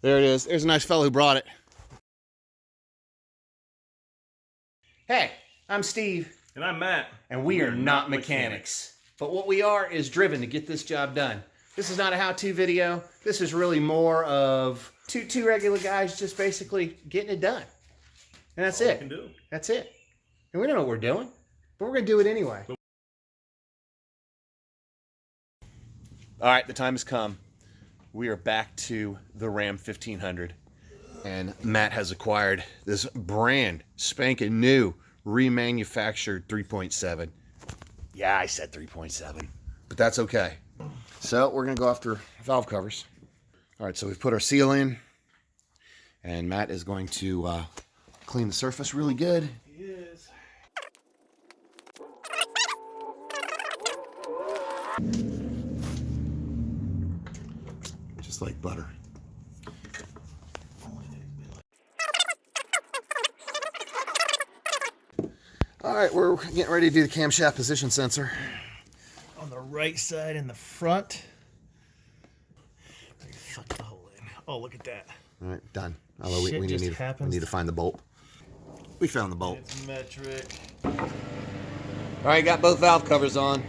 There it is. There's a nice fellow who brought it. Hey, I'm Steve. And I'm Matt. And we are not mechanics. But what we are is driven to get this job done. This is not a how-to video. This is really more of two regular guys just basically getting it done. And that's it. That's it. And we don't know what we're doing, but we're going to do it anyway. All right, the time has come. We are back to the Ram 1500. And Matt has acquired this brand spanking new remanufactured 3.7. Yeah, I said 3.7, but that's okay. So we're going to go after valve covers. All right, so we've put our seal in, and Matt is going to clean the surface really good. He is. Just like butter. All right, we're getting ready to do the camshaft position sensor. On the right side in the front. Fuck the hole in. Oh, look at that. All right, done. Although we need to find the bolt. We found the bolt. It's metric. All right, got both valve covers on.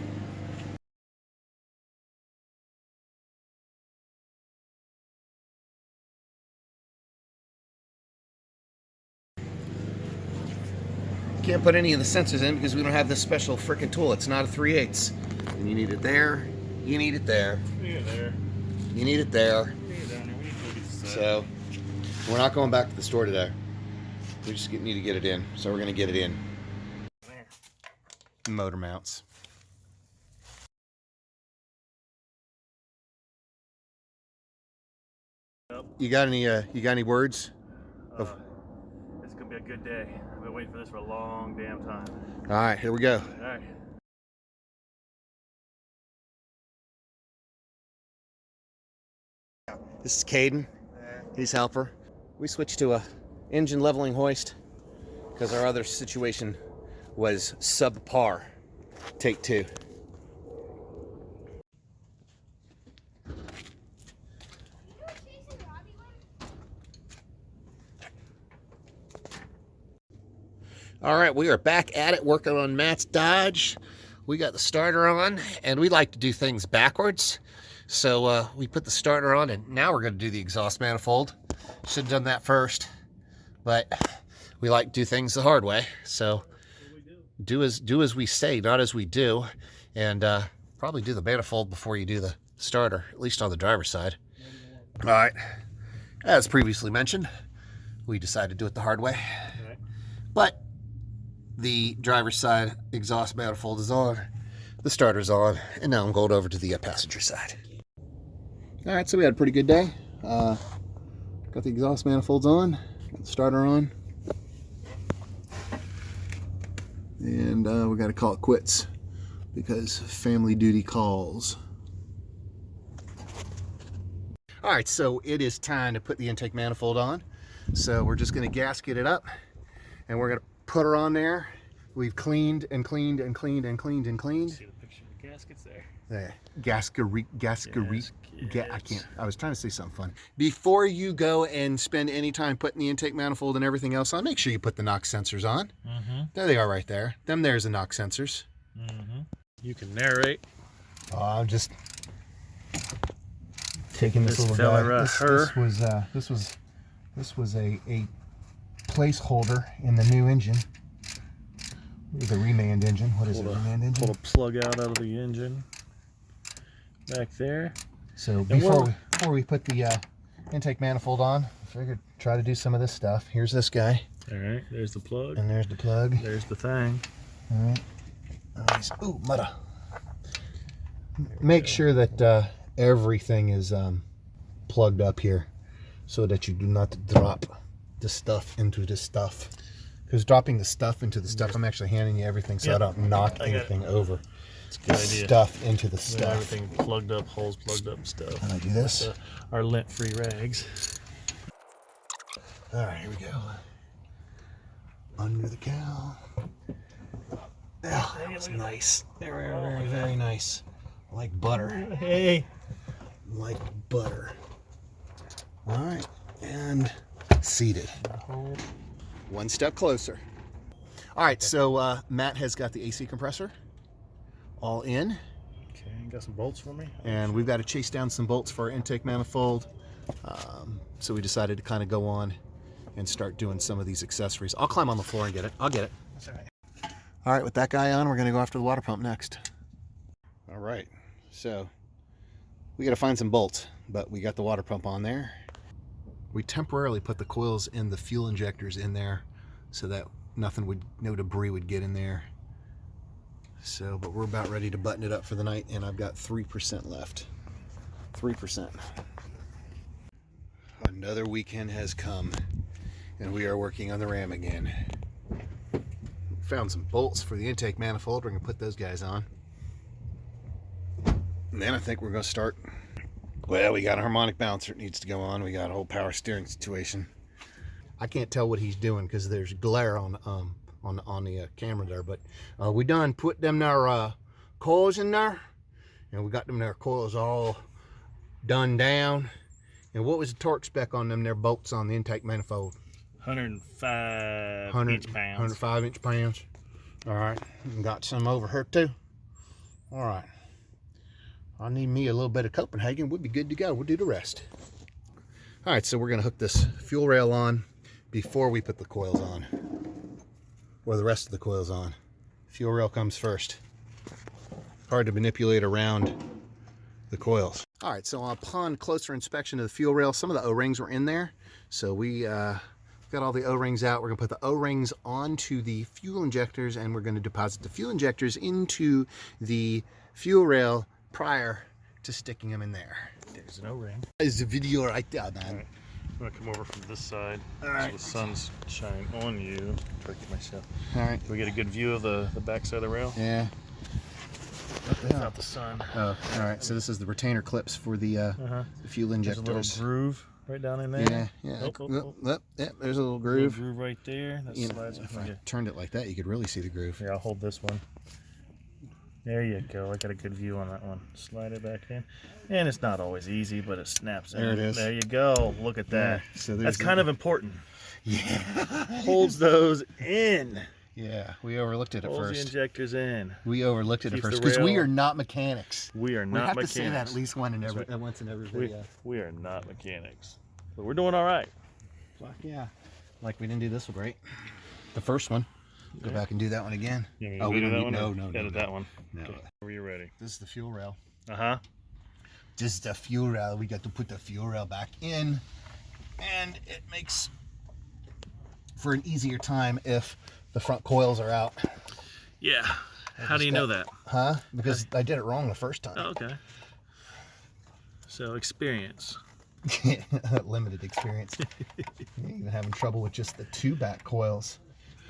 Can't put any of the sensors in because we don't have this special frickin' tool. It's not a 3/8. And you need it there. You need it there. You need it there. You need it there. We need it down there. We need to get this set. So we're not going back to the store today. We just need to get it in. So we're going to get it in. There. Motor mounts. Yep. You got any words? It's gonna be a good day. I've been waiting for this for a long damn time. All right, here we go. All right. This is Caden. He's helper. We switched to a engine leveling hoist because our other situation was subpar. Take two. All right, we are back at it working on Matt's Dodge. We got the starter on, and we like to do things backwards. So we put the starter on, and now we're going to do the exhaust manifold. Should have done that first, but we like to do things the hard way. So do as we say, not as we do, and probably do the manifold before you do the starter, at least on the driver's side. All right, as previously mentioned, we decided to do it the hard way, but the driver's side exhaust manifold is on, the starter's on, and now I'm going over to the passenger side. All right, so we had a pretty good day. Got the exhaust manifolds on, got the starter on, and we got to call it quits because family duty calls. All right, so it is time to put the intake manifold on. So we're just going to gasket it up, and we're going to put her on there. We've cleaned and cleaned and cleaned and cleaned and cleaned. See the picture of the gaskets there. There. I was trying to say something funny. Before you go and spend any time putting the intake manifold and everything else on, make sure you put the knock sensors on. There they are right there. There's the knock sensors. You can narrate. I'm just taking this little guy. This was a placeholder in the new engine. The remand engine. What is it? Remand engine. Pull a plug out of the engine. Back there. So before we put the intake manifold on, I figured try to do some of this stuff. Here's this guy. All right. There's the plug. And there's the plug. There's the thing. All right. Nice. Ooh, mudda. Make sure that everything is plugged up here, so that you do not drop the stuff into the stuff. Because dropping the stuff into the stuff, I'm actually handing you everything so I don't knock anything over. It's a good idea. Stuff into the stuff. Everything plugged up, holes plugged up and stuff. And I do this. Our lint-free rags. All right, here we go. Under the cowl. Oh, that was nice. Very, very, very nice. Like butter. Hey. Like butter. All right. and seated. One step closer. All right, so Matt has got the AC compressor all in. Okay, got some bolts for me? And we've got to chase down some bolts for our intake manifold. So we decided to kind of go on and start doing some of these accessories. I'll climb on the floor and get it. I'll get it. That's all right. All right, with that guy on, we're going to go after the water pump next. All right, so we got to find some bolts, but we got the water pump on there. We temporarily put the coils in the fuel injectors in there so that no debris would get in there. So, but we're about ready to button it up for the night, and I've got 3% left. 3%. Another weekend has come, and we are working on the Ram again. Found some bolts for the intake manifold. We're going to put those guys on. And then I think we're going to start. Well, we got a harmonic balancer that needs to go on. We got a whole power steering situation. I can't tell what he's doing because there's glare on the camera there. But we done put them there coils in there, and we got them there coils all done down. And what was the torque spec on them there bolts on the intake manifold? 105 inch pounds. 105 inch pounds. All right, and got some over here too. All right, I need me a little bit of Copenhagen. We'll be good to go. We'll do the rest. All right, so we're gonna hook this fuel rail on before we put the coils on, or the rest of the coils on. Fuel rail comes first. Hard to manipulate around the coils. All right, so upon closer inspection of the fuel rail, some of the O-rings were in there. So we got all the O-rings out. We're gonna put the O-rings onto the fuel injectors, and we're gonna deposit the fuel injectors into the fuel rail prior to sticking them in there. There's an O-ring. There's the video right there, man. All right. I'm gonna come over from this side. All right. So the sun's shining on you. Try to get myself. All right. Do we get a good view of the back side of the rail? Yeah. Without the sun. Oh, all right. So this is the retainer clips for the fuel injectors. There's a little groove right down in there. Yeah, yeah. Yeah, there's a little Little groove. groove right there. That You know, slides if up I here. turned it like that, you could really see the groove. Here, I'll hold this one. There you go. I got a good view on that one. Slide it back in. And it's not always easy, but it snaps in. There it is. There you go. Look at that. Yeah, so that's kind of important. Yeah. Holds those in. Yeah, we overlooked it at Holds first. the injectors in. We overlooked it at Keeps first the because we rail- are not mechanics. We are not We have mechanics. to say that at least once in right. every video. We are not mechanics. But we're doing all right. Fuck yeah. Like we didn't do this one right. The first one. Go back and do that one again. You want me Oh, to we do don't that need, one? no, or no, edit no. that one. No. Okay. Are you ready? This is the fuel rail. Uh-huh. This is the fuel rail. We got to put the fuel rail back in, and it makes for an easier time if the front coils are out. Yeah. How do you know that? Huh? Because I did it wrong the first time. Oh, okay. So experience. Limited experience. Even having trouble with just the two back coils.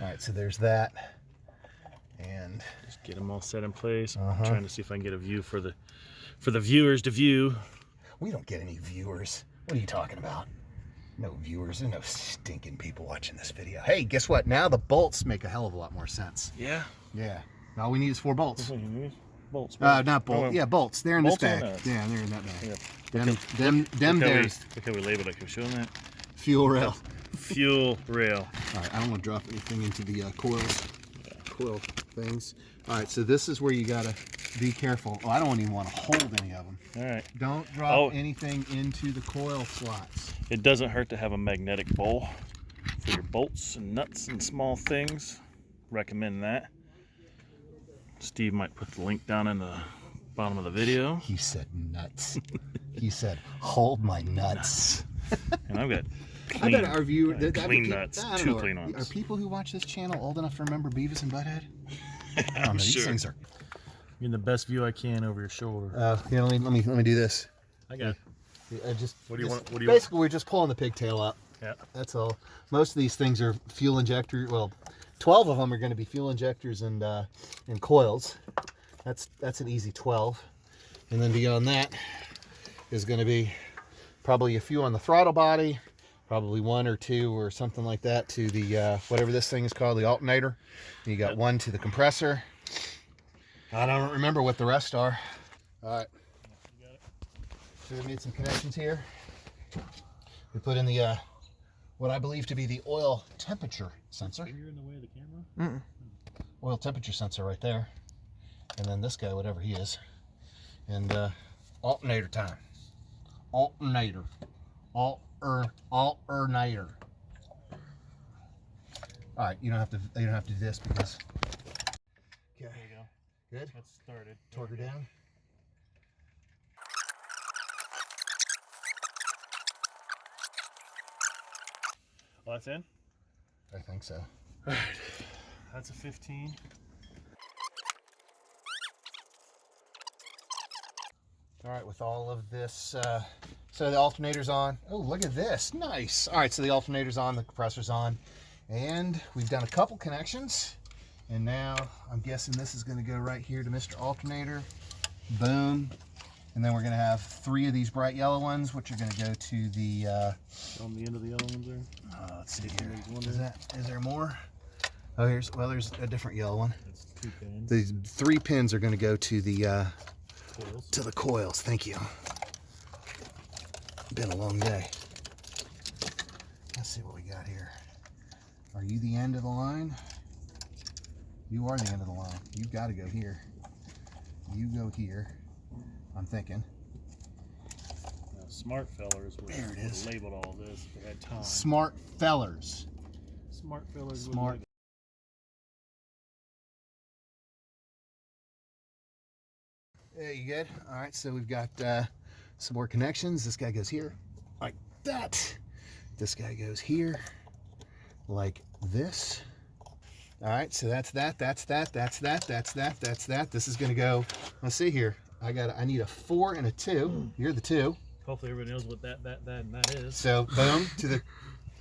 All right, so there's that. And Just get them all set in place. Uh-huh. I'm trying to see if I can get a view for the viewers to view. we don't get any viewers. What are you talking about? No viewers. There's no stinking people watching this video. Hey, guess what? Now the bolts make a hell of a lot more sense. Yeah. Yeah. All we need is 4 bolts. Bolts. Not bolts. Oh, Yeah, bolts. They're in bolts this are bag. in that. Yeah, they're in that bag. Yeah. Them Look how there's Look how we labeled it. Can we show them that? fuel rail. Fuel rail. All right, I don't want to drop anything into the coils. Coil things. All right, so this is where you gotta be careful. Oh, I don't even want to hold any of them. All right. Don't drop anything into the coil slots. It doesn't hurt to have a magnetic bowl for your bolts and nuts and small things. Recommend that. Steve might put the link down in the bottom of the video. He said nuts. He said, hold my nuts. And I've got I clean, bet our viewers, clean nuts, I don't 2 know, clean ones. Are people who watch this channel old enough to remember Beavis and Butthead? I don't know. These sure. things are. Getting the best view I can over your shoulder. You know, let me do this. I got it. I just. What do you want? What do you Basically, we're just pulling the pigtail up. Yeah. That's all. Most of these things are fuel injector. Well, 12 of them are going to be fuel injectors and coils. That's an easy 12. And then beyond that is going to be probably a few on the throttle body, probably 1 or 2 or something like that to the whatever this thing is called, the alternator. And you got 1 to the compressor. I don't remember what the rest are. All right. So we made some connections here. We put in the what I believe to be the oil temperature sensor. You're in the way of the camera? Oil temperature sensor right there. And then this guy, whatever he is. And alternator time. Alternator. Alternator. All right, you don't have to do this because. Okay. There you go. Good. That's started. Torque her down. Oh, that's in? I think so. All right. That's a 15. All right, with all of this, so the alternator's on. Oh, look at this, nice. All right, so the alternator's on, the compressor's on, and we've done a couple connections, and now I'm guessing this is gonna go right here to Mr. Alternator, boom, and then we're gonna have 3 of these bright yellow ones, which are gonna go to the, On the end of the yellow ones there? let's see here, is there more? Oh, there's a different yellow one. That's 2 pins. These 3 pins are gonna go to the, Coils. to the coils. Thank you. Been a long day. Let's see what we got here. Are you the end of the line? You are the end of the line. You've got to go here. You go here. I'm thinking. Now, smart fellers would There it have is. labeled all this if they had time. Smart fellers. Smart fellers Smart. would Yeah, you good? All right, so we've got some more connections. This guy goes here, like that. This guy goes here, like this. All right, so that's that. This is gonna go, let's see here. I need a 4 and a 2. You're the 2. Hopefully everybody knows what that and that is. So boom to the If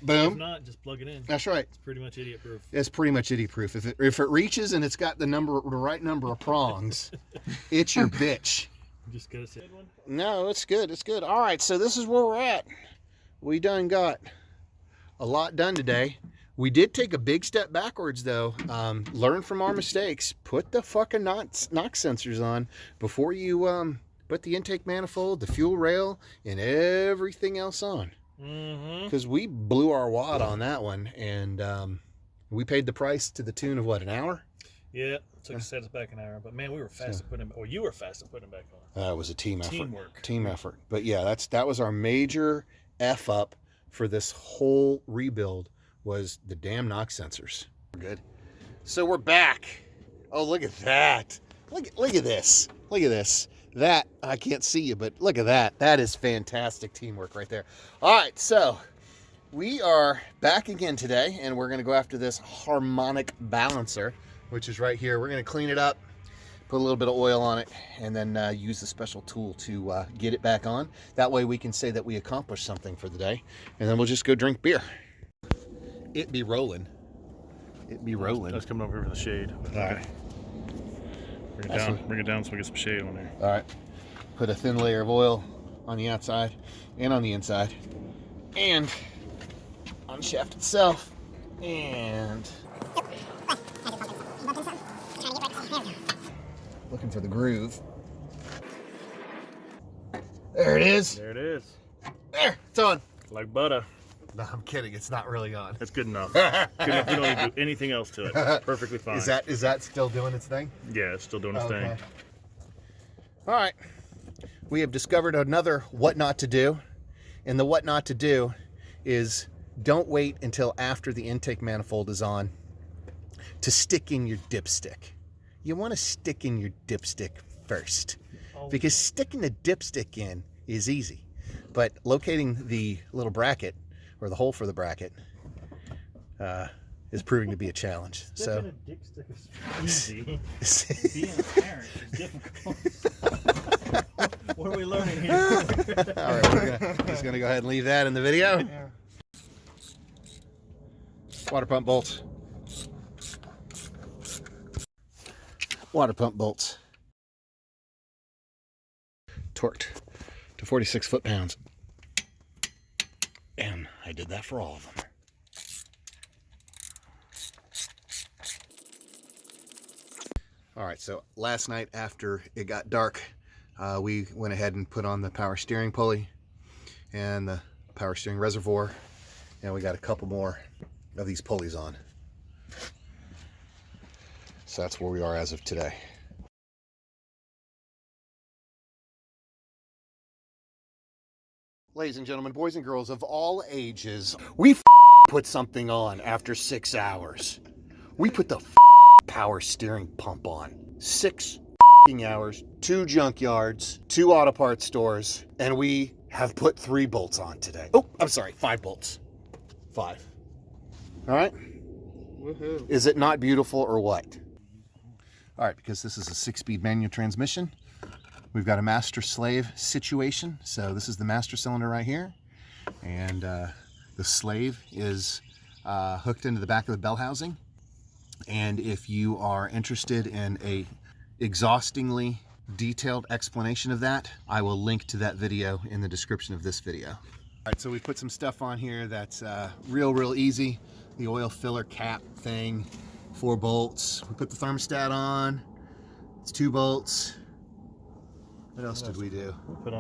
boom. not, just plug it in. That's right. It's pretty much idiot proof. It's pretty much idiot proof. If it reaches and it's got the right number of prongs, it's your bitch. Just gotta say one. No, it's good. It's good. All right, so this is where we're at. We done got a lot done today. We did take a big step backwards, though. Learn from our mistakes. Put the fucking NOx sensors on before you put the intake manifold, the fuel rail, and everything else on. Because we blew our wad on that one, and we paid the price to the tune of what, an hour? Yeah, it took us back an hour, but man, we were fast at putting, or you were fast at putting it back on. It was a team effort. Teamwork. Team effort. But yeah, that was our major F up for this whole rebuild, was the damn NOx sensors. We're good. So we're back. Oh, look at that. Look at this. Look at this. That, I can't see you, but look at that. That is fantastic teamwork right there. All right, so we are back again today, and we're going to go after this harmonic balancer, which is right here. We're going to clean it up, put a little bit of oil on it, and then use the special tool to get it back on. That way we can say that we accomplished something for the day, and then we'll just go drink beer. It be rolling. It be rolling. That's coming over here for the shade. All right. Bring it down so we get some shade on there. All right. Put a thin layer of oil on the outside and on the inside, and on the shaft itself, and looking for the groove. There it is. There it is. There, it's on. Like butter. No, I'm kidding. It's not really on. That's good enough. Good enough. We don't need to do anything else to it. Perfectly fine. Is that still doing its thing? Yeah, it's still doing its thing. All right. We have discovered another what not to do. And the what not to do is don't wait until after the intake manifold is on to stick in your dipstick. You want to stick in your dipstick first, because sticking the dipstick in is easy. But locating the little bracket, or the hole for the bracket, is proving to be a challenge. Sticking a dipstick is easy. Being a parent is difficult. What are we learning here? All right, we're just gonna go ahead and leave that in the video. Yeah. Water pump bolts. Water pump bolts. Torqued to 46 foot-pounds. And I did that for all of them. All right, so last night after it got dark, we went ahead and put on the power steering pulley and the power steering reservoir, and we got a couple more of these pulleys on. So that's where we are as of today. Ladies and gentlemen, boys and girls of all ages, we put something on after 6 hours. We put the power steering pump on. 6 hours, 2 junkyards, 2 auto parts stores, and we have put 3 bolts on today. Oh, I'm sorry, 5 bolts. 5. All right? Woohoo. Is it not beautiful or what? All right, because this is a 6-speed manual transmission, we've got a master-slave situation. So this is the master cylinder right here, and the slave is hooked into the back of the bell housing. And if you are interested in a exhaustingly detailed explanation of that, I will link to that video in the description of this video. All right, so we put some stuff on here that's real easy. The oil filler cap thing, 4 bolts. We put the thermostat on. It's 2 bolts. What else did we do? We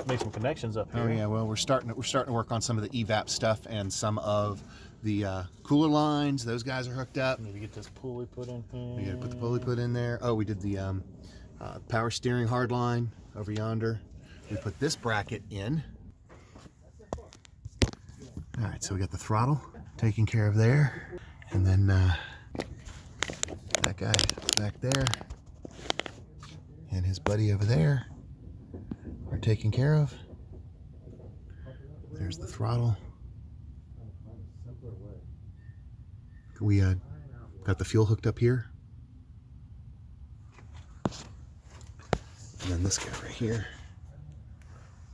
made some connections up here. Oh yeah, well we're starting to work on some of the evap stuff and some of the cooler lines. Those guys are hooked up. Maybe get this pulley put in here. We gotta put the pulley put in there. Oh, we did the power steering hard line over yonder. We put this bracket in. All right, so we got the throttle taken care of there, and then that guy back there and his buddy over there are taken care of. There's the throttle. We got the fuel hooked up here. And then this guy right here.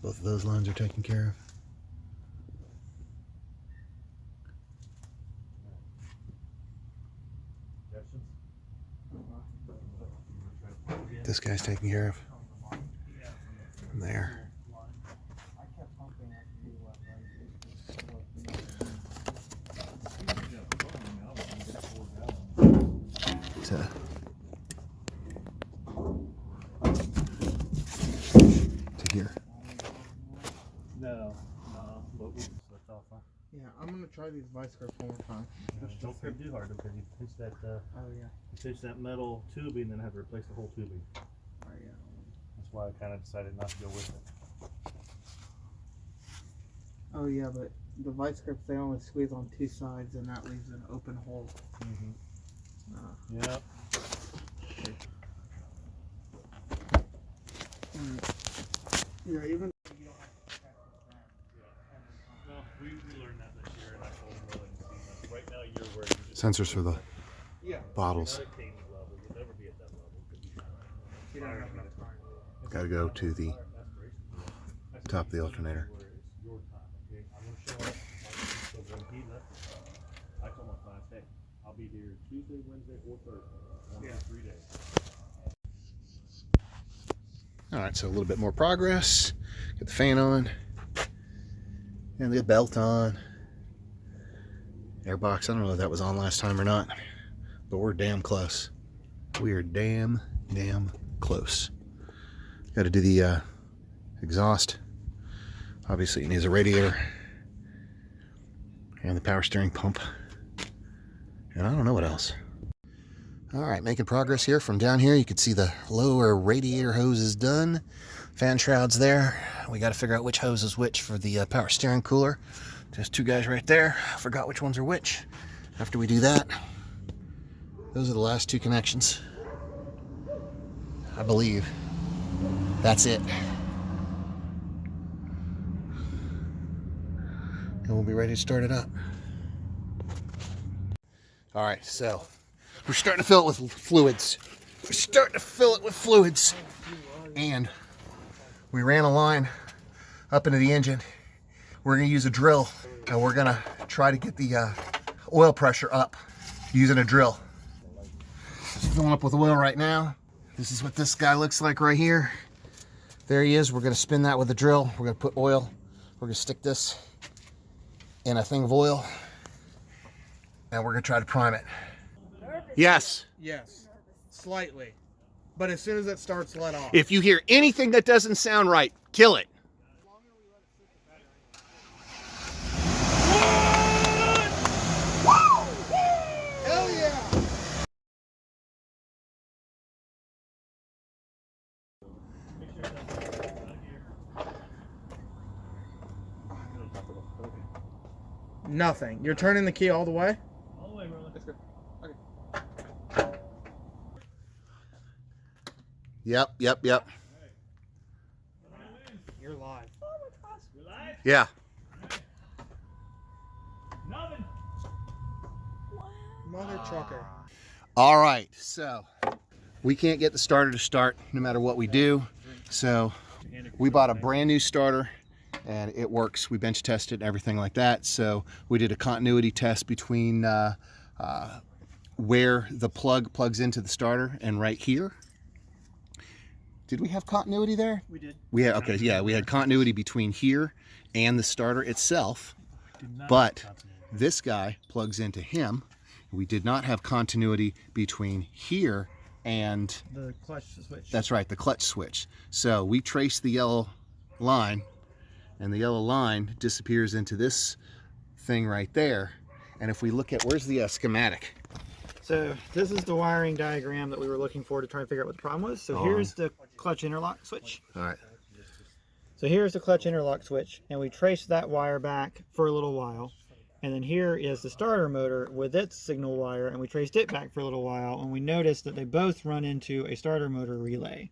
Both of those lines are taken care of. This guy's taken care of. From there. To here. No, but we slipped off. Huh? Yeah, I'm gonna try these vice grips one more time. Don't grip too hard because you pinch that. Oh yeah. You pinch that metal tubing and then have to replace the whole tubing. Oh yeah. That's why I kind of decided not to go with it. Oh yeah, but the vice grips, they only squeeze on 2 sides, and that leaves an open hole. Yep. Yeah, even. Well, we learned that this year, and I told them right now you're where you just Sensors for the bottles. You'll never be at that level because You don't have enough time. Got to go to the top of the alternator. your time, okay? I'm gonna show up. So when he left, I told my class, hey, I'll be here Tuesday, Wednesday, or Thursday. 1 to 3 days. All right, so a little bit more progress. Get the fan on. And the belt on. Airbox, I don't know if that was on last time or not, but we're damn close. We are damn close. Got to do the exhaust. Obviously it needs a radiator and the power steering pump. And I don't know what else. All right, making progress here. From down here, you can see the lower radiator hose is done. Fan shrouds there. We got to figure out which hose is which for the power steering cooler. There's 2 guys right there. I forgot which ones are which. After we do that, those are the last 2 connections. I believe that's it. And we'll be ready to start it up. All right, so we're starting to fill it with fluids. We're starting to fill it with fluids. And we ran a line up into the engine. We're gonna use a drill and we're gonna try to get the oil pressure up using a drill. Just filling up with oil right now. This is what this guy looks like right here. There he is. We're gonna spin that with a drill. We're gonna put oil. We're gonna stick this in a thing of oil and we're gonna try to prime it. Yes. Yes, slightly. But as soon as it starts, let off. If you hear anything that doesn't sound right, kill it. The longer we let it Nothing. You're turning the key all the way? All the way, brother. Let's go. Yep. You're live. You live? Yeah. Nothing. Mother trucker. All right, so we can't get the starter to start no matter what we do. So we bought a brand new starter and it works. We bench tested and everything like that. So we did a continuity test between where the plug plugs into the starter and right here. Did we have continuity there? We did. We had, okay, yeah, we had continuity between here and the starter itself, but this guy plugs into him. We did not have continuity between here and The clutch switch. that's right, the clutch switch. So we trace the yellow line, and the yellow line disappears into this thing right there. And if we look at, where's the schematic? So this is the wiring diagram that we were looking for to try and figure out what the problem was. So here's the clutch interlock switch. All right. So here's the clutch interlock switch, and we traced that wire back for a little while. And then here is the starter motor with its signal wire, and we traced it back for a little while, and we noticed that they both run into a starter motor relay,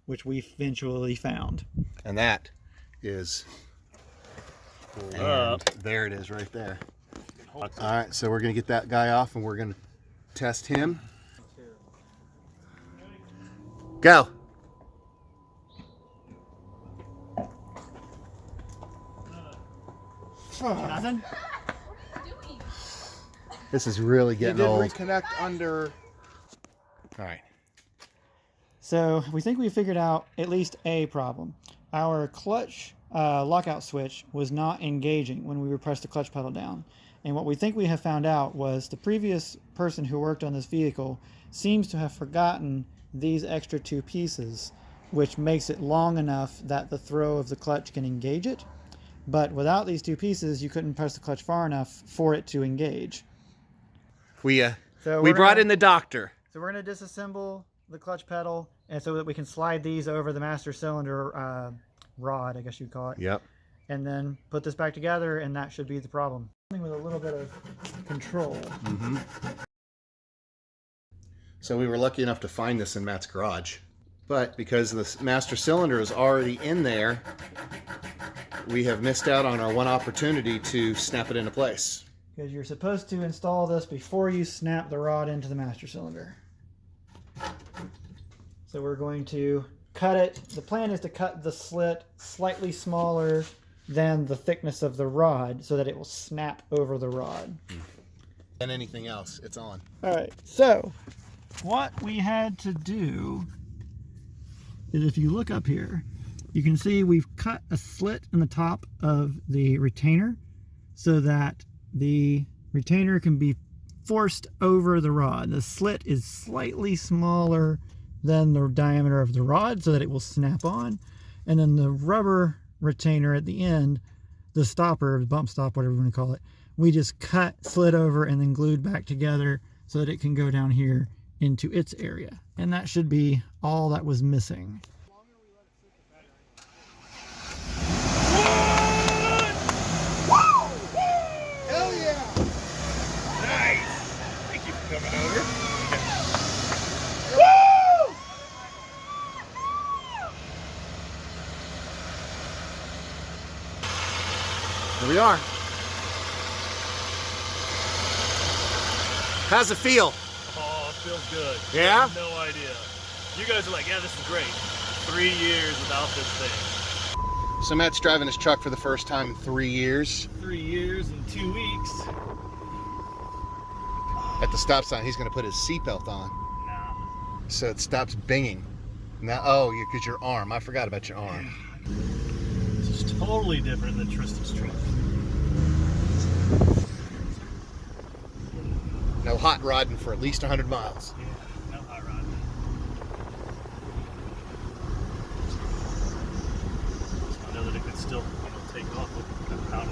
which we eventually found. And that is, and there it is right there. All right, so we're gonna get that guy off and we're gonna test him. Go. Nothing? This is really getting old. Reconnect under. All right. So we think we figured out at least a problem. Our clutch lockout switch was not engaging when we pressed the clutch pedal down. And what we think we have found out was the previous person who worked on this vehicle seems to have forgotten these extra two pieces, which makes it long enough that the throw of the clutch can engage it. But without these two pieces, you couldn't press the clutch far enough for it to engage. We So we we're brought gonna- in the doctor. So we're going to disassemble the clutch pedal, and so that we can slide these over the master cylinder rod, I guess you'd call it. Yep. And then put this back together, and that should be the problem. With a little bit of control. So we were lucky enough to find this in Matt's garage. But because the master cylinder is already in there, we have missed out on our one opportunity to snap it into place. Because you're supposed to install this before you snap the rod into the master cylinder. So we're going to cut it. The plan is to cut the slit slightly smaller than the thickness of the rod so that it will snap over the rod. And anything else, it's on. All right, so what we had to do is, if you look up here, you can see we've cut a slit in the top of the retainer so that the retainer can be forced over the rod. The slit is slightly smaller than the diameter of the rod so that it will snap on. And then the rubber retainer at the end, the stopper, the bump stop, whatever you want to call it, we just cut, slid over, and then glued back together so that it can go down here into its area. And that should be all that was missing. Hell yeah! Nice! Thank you for coming over. Woo! Here we are. How's it feel? Oh, it feels good. Yeah? You have no idea. You guys are like, yeah, this is great. 3 years without this thing. So Matt's driving his truck for the first time in 3 years. 3 years and 2 weeks. At the stop sign, he's going to put his seatbelt on Nah. so it stops binging. Now, oh, because your arm. I forgot about your arm. This is totally different than Tristan's truck. No hot rodding for at least 100 miles. Yeah, no hot rod. I know that it could still, take off with that power.